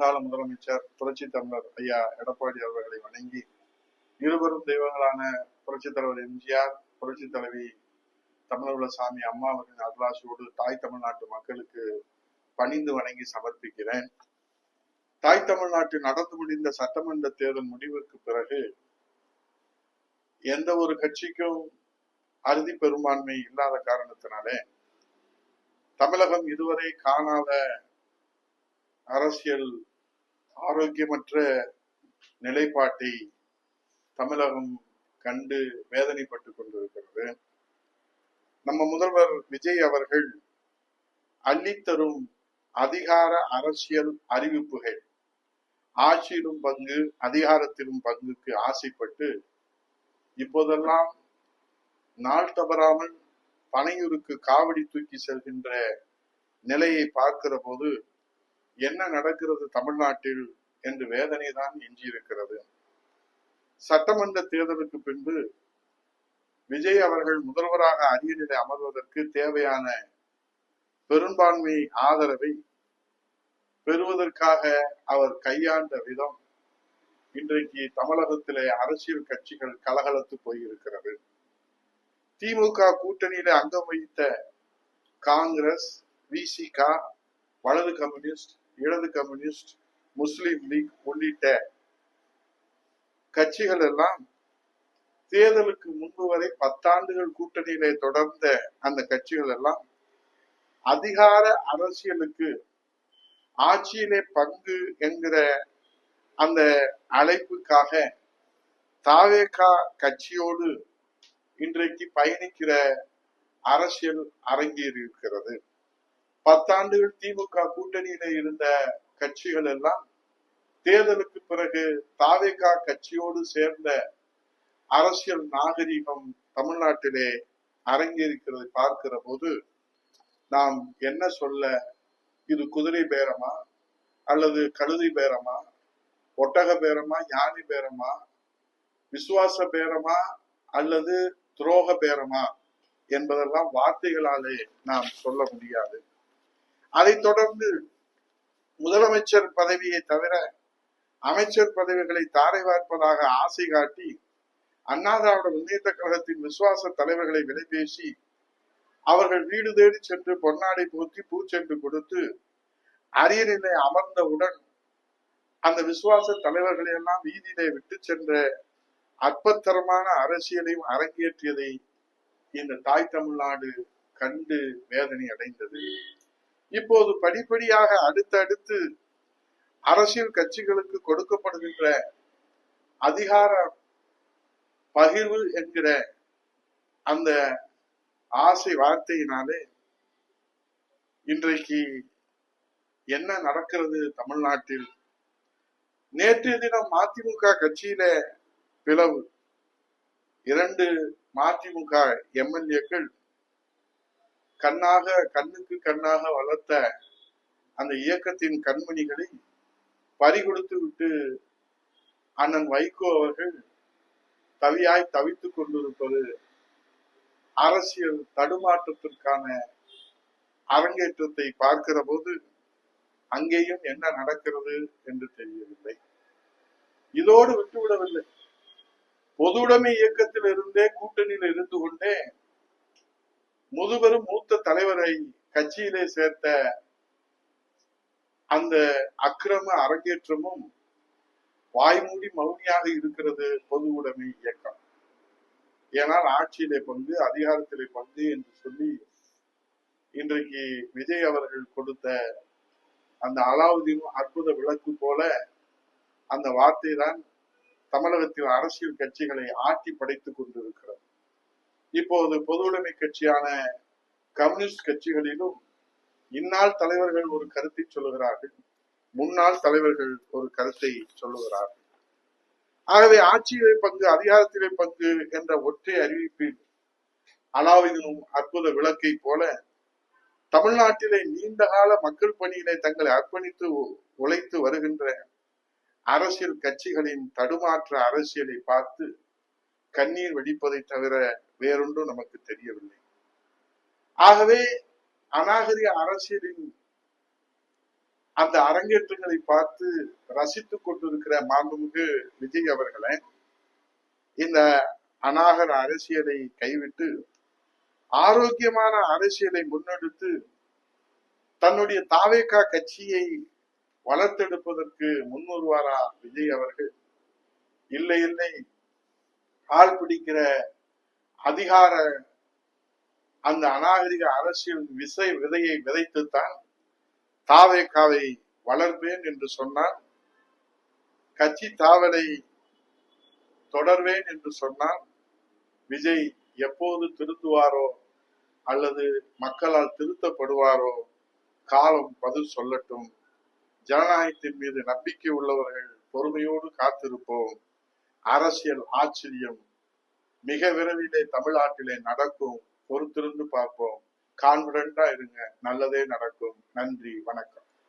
முன்னாள் முதலமைச்சர் புரட்சி தமிழர் ஐயா எடப்பாடி அவர்களை வணங்கி, இருவரும் தெய்வங்களான புரட்சி தலைவர் எம்ஜிஆர், புரட்சி தலைவி தமிழகுலசாமி அம்மா அவர்களின் அருளாசியோடு தாய் தமிழ்நாட்டு மக்களுக்கு பணிந்து வணங்கி சமர்ப்பிக்கிறேன். தாய் தமிழ்நாட்டில் நடந்து முடிந்த சட்டமன்ற தேர்தல் முடிவுக்கு பிறகு எந்த ஒரு கட்சிக்கும் அறுதி பெரும்பான்மை இல்லாத காரணத்தினாலே தமிழகம் இதுவரை காணாத அரசியல் ஆரோக்கியமற்ற நிலைப்பாட்டை தமிழகம் கண்டு வேதனைப்பட்டுக் கொண்டிருக்கிறது. நம்ம முதல்வர் விஜய் அவர்கள் அள்ளித்தரும் அதிகார அரசியல் அறிவிப்புகள், ஆட்சியிலும் பங்கு அதிகாரத்திலும் பங்குக்கு ஆசைப்பட்டு இப்போதெல்லாம் நாள் தவறாமல் பனையூருக்கு காவடி தூக்கி செல்கின்ற நிலையை பார்க்கிற போது என்ன நடக்கிறது தமிழ்நாட்டில் என்று வேதனை தான் எஞ்சியிருக்கிறது. சட்டமன்ற தேர்தலுக்கு பின்பு விஜய் அவர்கள் முதல்வராக அரியணையில் அமர்வதற்கு தேவையான பெரும்பான்மை ஆதரவை பெறுவதற்காக அவர் கையாண்ட விதம் இன்றைக்கு தமிழகத்திலே அரசியல் கட்சிகள் கலகலத்து போயிருக்கிறது. திமுக கூட்டணியில அங்கம் வகித்த காங்கிரஸ், விசிக, வலது கம்யூனிஸ்ட், இடது கம்யூனிஸ்ட், முஸ்லிம் லீக் உள்ளிட்ட கட்சிகள் எல்லாம் தேர்தலுக்கு முன்பு வரை 10 ஆண்டுகள் கூட்டணியிலே தொடர்ந்த அந்த கட்சிகள் எல்லாம் அதிகார அரசியலுக்கு, ஆட்சியிலே பங்கு என்கிற அந்த அழைப்புக்காக தாவேக கட்சியோடு இன்றைக்கு பயணிக்கிற அரசியல் அரங்கேறி இருக்கிறது. 10 ஆண்டுகள் திமுக கூட்டணியில இருந்த கட்சிகள் எல்லாம் தேர்தலுக்கு பிறகு தாவேக கட்சியோடு சேர்ந்த அரசியல் நாகரிகம் தமிழ்நாட்டிலே அரங்கேறிக்கிறதை பார்க்கிற போது நாம் என்ன சொல்ல, இது குதிரை பேரமா அல்லது கழுதை பேரமா, ஒட்டக பேரமா, யானை பேரமா, விசுவாச பேரமா அல்லது துரோக பேரமா என்பதெல்லாம் வார்த்தைகளாலே நாம் சொல்ல முடியாது. அதைத் தொடர்ந்து முதலமைச்சர் பதவியை தவிர அமைச்சர் பதவிகளை தாரை வார்ப்பதாக ஆசை காட்டி அண்ணா திராவிட முன்னேற்ற கழகத்தின் விசுவாச தலைவர்களை விலை பேசி அவர்கள் வீடு தேடி சென்று பொன்னாடை போற்றி பூச்சென்று கொடுத்து அரியணையிலே அமர்ந்தவுடன் அந்த விசுவாச தலைவர்களை எல்லாம் வீதியிலே விட்டு சென்ற அற்பத்தரமான அரசியலையும் அரங்கேற்றியதை இந்த தாய் தமிழ்நாடு கண்டு வேதனை அடைந்தது. இப்போது படிப்படியாக அடுத்தடுத்து அரசியல் கட்சிகளுக்கு கொடுக்கப்படுகின்ற அதிகார பகிர்வு என்கிற அந்த ஆசை வார்த்தையினாலே இன்றைக்கு என்ன நடக்கிறது தமிழ்நாட்டில்? நேற்றைய தினம் மதிமுக கட்சியில பிளவு. 2 மதிமுக எம்எல்ஏக்கள் கண்ணுக்கு கண்ணாக வளர்த்த அந்த இயக்கத்தின் கண்மணிகளை பறிகொடுத்து விட்டு அண்ணன் வைகோ அவர்கள் தவியாய் தவித்துக் கொண்டிருப்பது அரசியல் தடுமாற்றத்திற்கான அரங்கேற்றத்தை பார்க்கிற போது அங்கேயும் என்ன நடக்கிறது என்று தெரியவில்லை. இதோடு விட்டுவிடவில்லை. பொதுவுடைமை இயக்கத்தில் இருந்தே கூட்டணியில் இருந்து கொண்டே முதுபெரும் மூத்த தலைவரை கட்சியிலே சேர்த்த அந்த அக்கிரம அரங்கேற்றமும் வாய்மூடி மௌனியாக இருக்கிறது பொது உடைமை இயக்கம். ஏனால் ஆட்சியிலே பங்கு, அதிகாரத்திலே பங்கு என்று சொல்லி இன்றைக்கு விஜய் அவர்கள் கொடுத்த அந்த அலாவுதீன் அற்புத விளக்கு போல அந்த வார்த்தை தான் தமிழகத்தில் அரசியல் கட்சிகளை ஆட்டி படைத்துக் கொண்டிருக்கிறது. இப்போது பொது உடைமை கட்சியான கம்யூனிஸ்ட் கட்சிகளிலும் இந்நாள் தலைவர்கள் ஒரு கருத்தை சொல்லுகிறார்கள், முன்னாள் தலைவர்கள் ஒரு கருத்தை சொல்லுகிறார்கள். ஆகவே ஆட்சியிலே பங்கு, அதிகாரத்திலே பங்கு என்ற ஒற்றை அறிவிப்பில் அலாவுதீனும் அற்புத விளக்கை போல தமிழ்நாட்டிலே நீண்டகால மக்கள் பணியிலே தங்களை அர்ப்பணித்து உழைத்து வருகின்ற அரசியல் கட்சிகளின் தடுமாற்ற அரசியலை பார்த்து கண்ணீர் வெடிப்பதை தவிர வேறொன்றும் நமக்கு தெரியவில்லை. ஆகவே அநாகரிக அரசியலின் அந்த அரங்கேற்றங்களை பார்த்து ரசித்துக் கொண்டிருக்கிற மாண்புமிகு விஜய் அவர்களை இந்த அநாகர அரசியலை கைவிட்டு ஆரோக்கியமான அரசியலை முன்னெடுத்து தன்னுடைய தாவேகா கட்சியை வளர்த்தெடுப்பதற்கு முன்வருவாரா விஜய் அவர்கள்? இல்லை இல்லை, ஆள் பிடிக்கிற அதிகார அந்த அநாகரிக அரசியல் விதையை விதைத்துத்தான் தாவேகாவை வளர்ப்பேன் என்று சொன்னார். கட்சி தாவலை தொடர்வேன் என்று சொன்னார். விஜய் எப்போது திருத்துவாரோ அல்லது மக்களால் திருத்தப்படுவாரோ காலம் பதில் சொல்லட்டும். ஜனநாயகத்தின் மீது நம்பிக்கை உள்ளவர்கள் பொறுமையோடு காத்திருப்போம். அரசியல் ஆச்சரியம் மிக விரைவிலே தமிழ்நாட்டிலே நடக்கும். பொறுத்திருந்து பார்ப்போம். கான்பிடண்டா இருங்க, நல்லதே நடக்கும். நன்றி, வணக்கம்.